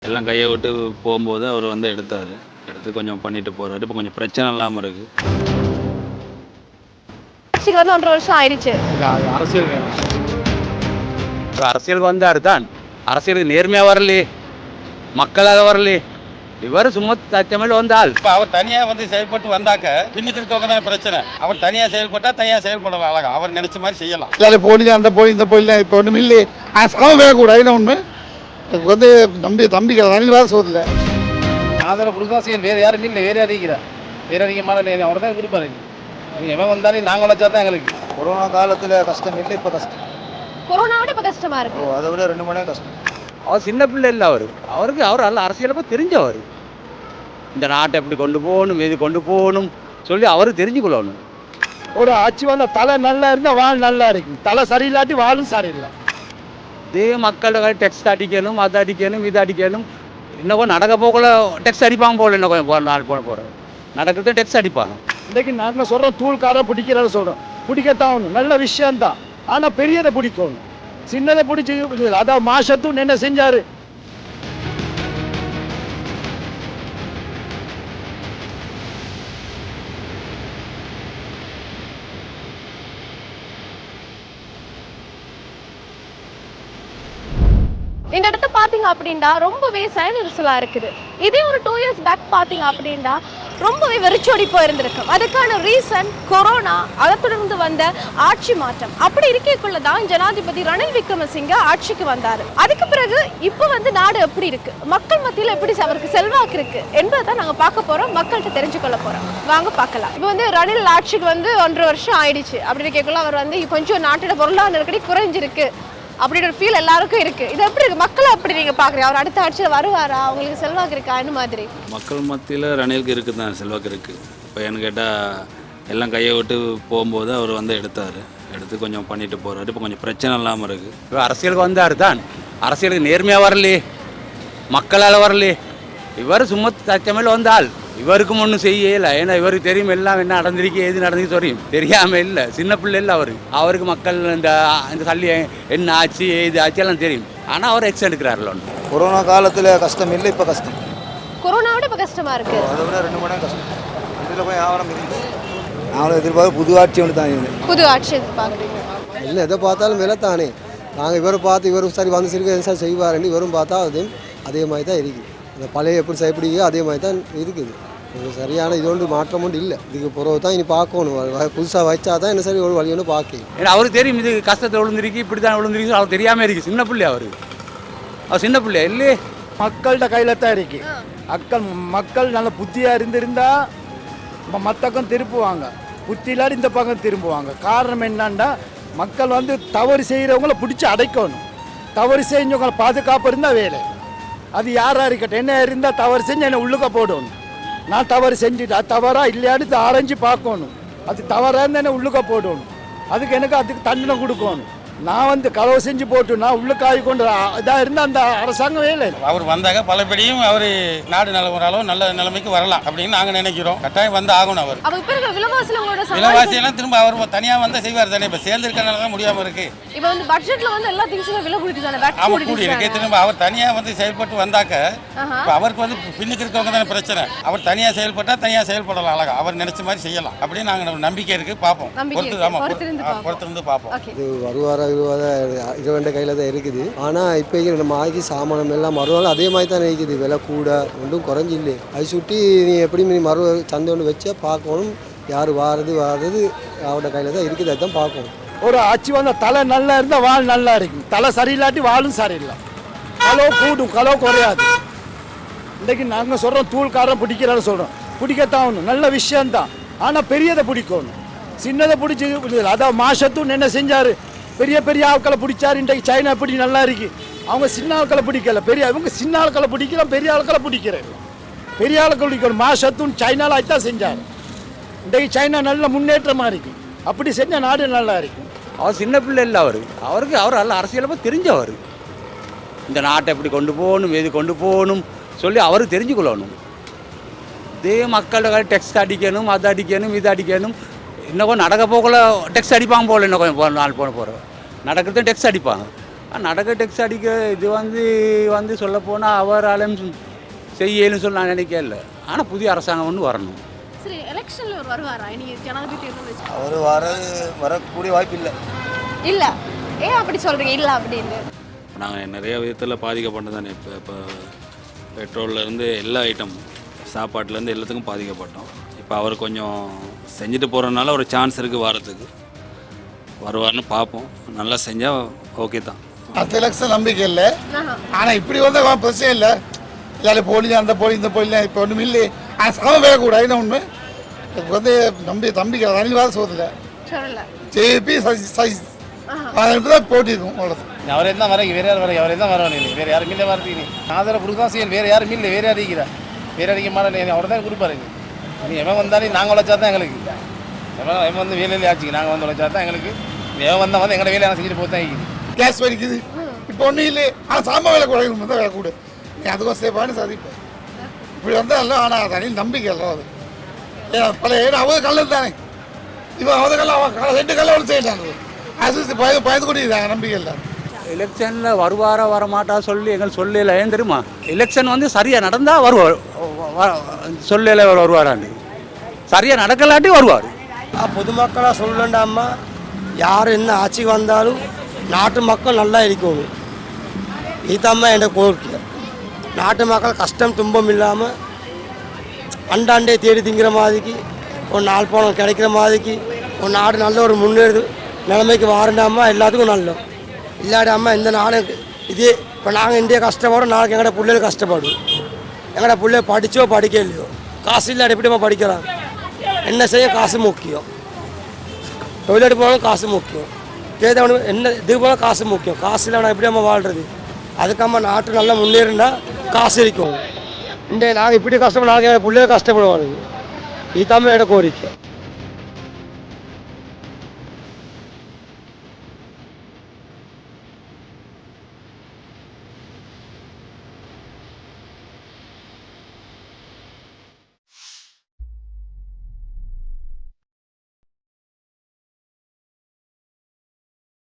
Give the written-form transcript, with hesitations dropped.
எல்லாம் கையை விட்டு போகும்போது அவர் வந்து எடுத்தார். எடுத்து கொஞ்சம் பண்ணிட்டு போகிறாரு. இப்போ கொஞ்சம் பிரச்சனை இல்லாமல் இருக்குது. ஆட்சிக்கு வந்து 1.5 வருஷம் ஆயிடுச்சு. அரசியலுக்கு வந்தாரு தான். அரசியலுக்கு நேர்மையாக வரலையே, மக்களாக வரலையே. இவர் சும்மா சத்தியமையில் வந்தால் இப்போ அவர் தனியாக வந்து செயல்பட்டு வந்தாக்க பின்னுக்கு இருக்கவங்க தான் பிரச்சனை. அவர் தனியாக செயல்பட்டால் தனியாக செயல்படலாம், அழகா அவர் நினைச்ச மாதிரி செய்யலாம். இல்லை போலி அந்த போலி இந்த போலி இப்போ ஒன்றும் இல்லை. சமம் வேகக்கூடாது உண்மை. வந்து தம்பி ரணில் வேறு சொல்ல ஆதரவு கொடுக்க செய்யணும். வேறு யாரும் இல்லை, வேறு அறிவிக்கிறா வேறு அதிகமான அவர் தான் விருப்பாரு. எவன் வந்தாலும் நாங்கள் உழைச்சா தான் எங்களுக்கு. கொரோனா காலத்தில் கஷ்டம் இல்லை, இப்போ கஷ்டம். கொரோனாவோட இப்ப கஷ்டமா இருக்கு. அதை விட 2 மணி நேரம் கஷ்டம். அவர் சின்ன பிள்ளை இல்லை. அவருக்கு அவர் நல்ல அரசியலுக்கு தெரிஞ்சவர். இந்த நாட்டை எப்படி கொண்டு போகணும், எது கொண்டு போகணும் சொல்லி அவருக்கு தெரிஞ்சுக்கொள்ளணும். ஒரு ஆட்சி வந்த தலை நல்லா இருந்தால் வாழ் நல்லா இருக்கும். தலை சரியில்லாட்டி வாழும் சரியில்லை. இதே மக்களோட டெக்ஸ்ட் அடிக்கணும், அது அடிக்கணும், இது அடிக்கணும். இன்னும் நடக்க போகல டெக்ஸ்ட் அடிப்பாங்க போகல. இன்னும் கொஞ்சம் நாள் போகிறேன் நடக்கிறது டெக்ஸ்ட் அடிப்பாங்க. இன்றைக்கு நாங்கள் சொல்கிறோம் தூள்காரன் பிடிக்கிறத சொல்கிறோம். பிடிக்கத்தான் நல்ல விஷயம்தான். ஆனால் பெரியதை பிடிக்கணும். சின்னதை பிடிச்சி அதான் மாசத்தும் என்ன செஞ்சார். இந்த இடத்த பாத்தீங்க அப்படின்னா ரொம்பவே சைலன்ஸ்லா இருக்குது. இதே ஒரு 2 இயர்ஸ் பேக் பாத்தீங்க அப்படின்னா ரொம்பவே வெறிச்சோடி போயிருந்திருக்கும். அதுக்கான ரீசன் கொரோனா, அதை தொடர்ந்து வந்த ஆட்சி மாற்றம். அப்படி இருக்கக்குள்ளதான் ஜனாதிபதி ரணில் விக்ரமசிங்க ஆட்சிக்கு வந்தாரு. அதுக்கு பிறகு இப்போ வந்து நாடு எப்படி இருக்கு, மக்கள் மத்தியில் எப்படி அவருக்கு செல்வாக்கு இருக்கு என்பதை நாங்க பார்க்க போறோம், மக்கள்கிட்ட தெரிஞ்சு கொள்ள போறோம். வாங்க பார்க்கலாம். இப்போ வந்து ரணில் ஆட்சிக்கு வந்து 1.5 வருஷம் ஆயிடுச்சு. அப்படி இருக்கக்குள்ள அவர் வந்து கொஞ்சம் நாட்டோட பொருளாதார நெருக்கடி குறைஞ்சிருக்கு அப்படின்ற ஒரு ஃபீல் எல்லாருக்கும் இருக்கு. இது எப்படி இருக்கு, மக்களை எப்படி நீங்க பாக்குறீங்க? அவர் அடுத்த ஆட்சியில் வருவாரா, அவங்களுக்கு செல்வாக்கு இருக்கா, என்ன மாதிரி? மக்கள் மத்தியில் ரணிலுக்கு இருக்குது தான், செல்வாக்கு இருக்குது. இப்போ ஏன்னு கேட்டால் எல்லாம் கையை விட்டு போகும்போது அவர் வந்து எடுத்தார். எடுத்து கொஞ்சம் பண்ணிட்டு போகிறாரு. இப்போ கொஞ்சம் பிரச்சனை இல்லாமல் இருக்குது. இப்போ அரசியலுக்கு வந்தார் தான். அரசியலுக்கு நேர்மையாக வரலையே, மக்களால் வரலையே. இவர் சும்மா சத்தியமையில் வந்தால் இவருக்கும் ஒன்றும் செய்யலை. ஏன்னா இவருக்கு தெரியும் எல்லாம் என்ன நடந்திருக்கு, எது நடந்துருக்கு தெரியும். தெரியாமல் இல்லை, சின்ன பிள்ளை இல்லை. அவருக்கு மக்கள் இந்த சல்லி என்ன ஆச்சு, ஏது ஆச்சு எல்லாம் தெரியும். ஆனால் அவர் எக்ஸ் எடுக்கிறார்கள். கொரோனா காலத்தில் கஷ்டம் இல்லை, இப்போ கஷ்டம். கொரோனாவோட இப்ப கஷ்டமா இருக்கு. அதை விட 2 மணி நேரம் கஷ்டம். இதில் போய் ஆவணம் நாங்களும் எதிர்பார்க்க புது ஆட்சி ஒன்று தான் இது. புது ஆட்சி எதிர்பார்க்குறீங்க? இல்லை, எதை பார்த்தாலும் விலை தானே. நாங்கள் இவரை பார்த்து இவரும் சரி வந்து சரி சார் செய்வாருன்னு இவரும் பார்த்தா அதே மாதிரி தான் இருக்குது. அந்த பழைய எப்படி செய்யப்படுகிறோ அதே மாதிரி தான் இருக்குது. இது சரியான இது ஒன்று மாற்றம் ஒன்று இல்லை. இதுக்கு பிறகு தான் இனி பார்க்கணும். புதுசாக வச்சா தான் என்ன சரி ஒரு வழி ஒன்று பார்க்கணும். ஏன்னா அவருக்கு தெரியும் இது கஷ்டத்தை விழுந்திருக்கு, இப்படி தான் விழுந்திருக்கு. அவர் தெரியாமல் இருக்குது. சின்ன பிள்ளை அவர் சின்ன பிள்ளை இல்லையே. மக்கள்கிட்ட கையில் தான் இருக்கு. மக்கள் நல்ல புத்தியாக இருந்திருந்தா மற்றக்கம் திருப்புவாங்க, புத்தி இல்லாடி இந்த பக்கம் திரும்புவாங்க. காரணம் என்னன்னா மக்கள் வந்து தவறு செய்கிறவங்கள பிடிச்சி அடைக்கணும். தவறு செஞ்சவங்களை பாதுகாப்பு இருந்தால் வேலை. அது யாராக இருக்கட்டும், என்ன இருந்தால் தவறு செஞ்சு என்னை உள்ளுக்க போடணும். நான் தவறு செஞ்சுட்டு அது தவறா இல்லையான்னு ஆராய்ஞ்சு பார்க்கணும். அது தவறாக இருந்தால் என்ன உள்ளுக்க போடணும். அதுக்கு தண்டனை கொடுக்கணும். நான் வந்து களவு செஞ்சு போட்டு நான் உள்ளுக்காய் கொண்டு இதாக இருந்தால் அந்த அரசாங்கம் வேலை. அவர் வந்தாங்க பலபடியும் அவர் நாடு ஓரளவு நல்ல நிலைமைக்கு வரலாம் அப்படின்னு நாங்கள் நினைக்கிறோம். கட்டாயம் வந்து ஆகணும். அவர் விலைவாசியெல்லாம் திரும்ப அவர் தனியாக வந்து செய்வார் தானே. இப்போ சேர்ந்து இருக்கிறனால தான் முடியாமல் இருக்கு. இப்போ வந்து பட்ஜெட்ல வந்து எல்லா திங்ஸுமே விலை கூடிட்டு ஆமாம் கூடி இருக்கு. திரும்ப அவர் தனியாக வந்து செயல்பட்டு வந்தாக்க இப்போ அவருக்கு வந்து பின்னுக்கு இருக்கவங்க தானே பிரச்சனை. அவர் தனியாக செயல்பட்டால் தனியாக செயல்படலாம், அழகா அவர் நினைச்ச மாதிரி செய்யலாம் அப்படின்னு நாங்கள் நம்பிக்கை இருக்கு. பார்ப்போம், பொறுத்திருந்து பார்ப்போம். இது வருவார இருவண்ட கையில் தான் இருக்குது. ஆனால் இப்போ நம்ம ஆகி சாமானம் எல்லாம் மறுவாலும் அதே மாதிரி தான் இருக்குது. விலை கூட ஒன்றும் குறைஞ்சி இல்லை. அதை சுட்டி நீ எப்படி நீ சந்தை ஒன்று வச்சா பார்க்கணும். யார் வாரது அவரோட கையில் தான் இருக்குது. அதுதான் பார்க்கணும். ஒரு ஆட்சி வந்தால் தலை நல்லா இருந்தால் வாழ் நல்லா இருக்கும். தலை சரியில்லாட்டி வாழும் சரியில்லை. களவு கூடும், களவு குறையாது. இன்றைக்கு நாங்கள் சொல்கிறோம் தூள்காரன் பிடிக்கிறான்னு சொல்கிறோம். பிடிக்கத்தான் நல்ல விஷயம்தான். ஆனால் பெரியதை பிடிக்கணும். சின்னதை பிடிச்சி அதான் மாசத்தும் என்ன செஞ்சார். பெரிய ஆட்களை பிடிச்சாரு. இன்றைக்கு சைனா எப்படி நல்லா இருக்கு. அவங்க சின்ன ஆட்களை பிடிக்கல, இவங்க சின்ன ஆட்களை பிடிக்கலாம், பெரிய ஆட்களை பிடிக்கிறாங்க. பெரிய ஆட்களை பிடிக்கணும். மாசத்தும் சைனாவில் ஆய்த்தான் செஞ்சார். இன்றைக்கு சைனா நல்ல முன்னேற்றமாக இருக்கு. அப்படி செஞ்ச நாடு நல்லா இருக்கும். அவர் சின்ன பிள்ளை இல்லை. அவருக்கு நல்ல அரசியலை தெரிஞ்சவர். இந்த நாட்டை எப்படி கொண்டு போகணும், எது கொண்டு போகணும் சொல்லி அவருக்கு தெரிஞ்சுக்கொள்ளணும். இதே மக்களோட டெக்ஸ்ட் அடிக்கணும், அது அடிக்கணும், இது அடிக்கணும். இன்னும் நடக்க போகல டெக்ஸ்ட் அடிப்பாங்க போகல. இன்னும் கொஞ்சம் நாள் போகிறேன் நடக்கிறது டெக்ஸ்ட் அடிப்பாங்க. நடக்க டெக்ஸ் அடிக்க இது வந்து சொல்லப்போனால் அவராலும் செய்யலுன்னு சொல்லி நான் நினைக்கல. ஆனால் புதிய அரசாங்கம் ஒன்று வரணும். சரி, எலெக்ஷன்ல ஒரு வருவாரா இனி ஜனாதிபதி தேர்தல் வச்சு? அவர் வரக்கூடிய வாய்ப்பு இல்லை. இல்ல, ஏன் அப்படி சொல்றீங்க இல்ல அப்படின்னு? நாங்கள் நிறைய விதத்தில் பாதிக்கப்பட்டோம் தானே. இப்போ பெட்ரோல்லேருந்து எல்லா ஐட்டம், சாப்பாட்டுலேருந்து எல்லாத்துக்கும் பாதிக்கப்பட்டோம். இப்போ அவர் கொஞ்சம் செஞ்சுட்டு போகிறதுனால ஒரு சான்ஸ் இருக்குது வாரத்துக்கு. வருவார்னு பார்ப்போம். நல்லா செஞ்சால் ஓகே தான். அடுத்த எலெக்ஷன் நம்பிக்கை இல்லை. ஆனால் இப்படி வந்தால் பிரச்சனை இல்லை. இதில் போலி அந்த போலி இந்த போலி இப்போ ஒன்றும் இல்லை. ஆனால் சம வேகக்கூடாது. என்ன ஒன்று இப்போ வந்து தம்பிக்கை அனிவாத சோதில்லை ஜேபி தான் போட்டி இருக்கும். அவ்வளோதான். அவரே தான் வரைக்கும் வேறு யார் வரைக்கும் அவரே தான் வரணும். இல்லை வேறு யாரும் இல்லை வரது. ஆதரவு கொடுக்க தான் செய்யணும். வேறு யாரும் இல்லை. வேறு அறிக்கிறா வேறு அறிக்க மாட்டேன். அவர் தான் கொடுப்பாரு. நீ எவன் வந்தாலும் நாங்கள் உழைச்சா தான் எங்களுக்கு. எவன் வந்து வேலையிலே ஆச்சுக்கு நாங்கள் வந்து உழைச்சா தான் எங்களுக்கு. எவன் வந்தால் வந்து எங்களை வேலையை செஞ்சுட்டு போட்டு தான் இருக்குது. கேஸ் வலிக்குது இப்போ ஒன்றும் இல்லை. ஆனால் சாமான் வேலை கூட தான் வேலை கூட. நீ அதுக்கும் சேஃபானு சாதிப்பேன். இப்படி வந்தால் இல்லை. ஆனால் தனி நம்பிக்கை இல்லை. அது பழைய அவங்க கல்லு தானே. இவன் அவங்க கல்ல அவன் 2 கல்ல ஒன்று செய்யட்டாங்க. அது பயந்து கொண்டிருக்காங்க. நம்பிக்கை இல்லை. எலெக்ஷனில் வருவாரா வரமாட்டா சொல்லி எங்களுக்கு சொல்லல. ஏன் தெரியுமா? எலெக்ஷன் வந்து சரியாக நடந்தால் வருவார். சொல்லல வருவாரான்னு. சரியாக நடக்கலாட்டி வருவார். பொதுமக்களாக சொல்லண்டாமா, யார் என்ன ஆட்சிக்கு வந்தாலும் நாட்டு மக்கள் நல்லா இருக்கணும். இதுதாம்மா என் கோரிக்கை. நாட்டு மக்கள் கஷ்டம் துன்பம் இல்லாமல் அண்டாண்டே தேடி திங்கிற மாதிரிக்கு, ஒரு நாள் பணம் கிடைக்கிற மாதிரிக்கு, ஒரு நாடு நல்ல ஒரு முன்னேறு நிலைமைக்கு வாரண்டாமா எல்லாத்துக்கும் நல்லோம். இல்லாடாமா இந்த நாடு இதே இப்போ நாங்கள் இந்தியா கஷ்டப்படும், நாளைக்கு எங்களோட பிள்ளைகள் கஷ்டப்படும். எங்களோட பிள்ளை படித்தோ படிக்க இல்லையோ, காசு இல்லாத எப்படிமா படிக்கலாம்? என்ன செய்ய காசு முக்கியம். டொய்லெட் போனாலும் காசு முக்கியம். தேர்தல் என்ன இது போனால் காசு முக்கியம். காசு இல்லை எப்படி நம்ம வாழ்கிறது? அதுக்காம நாட்டு நல்லா முன்னேறினா காசு இருக்கும். இந்த நாங்கள் இப்படி கஷ்டப்படும், நாளைக்கு எங்கள் பிள்ளைகள் கஷ்டப்படுவாங்க. இதுதான் என்னோட கோரிக்கை.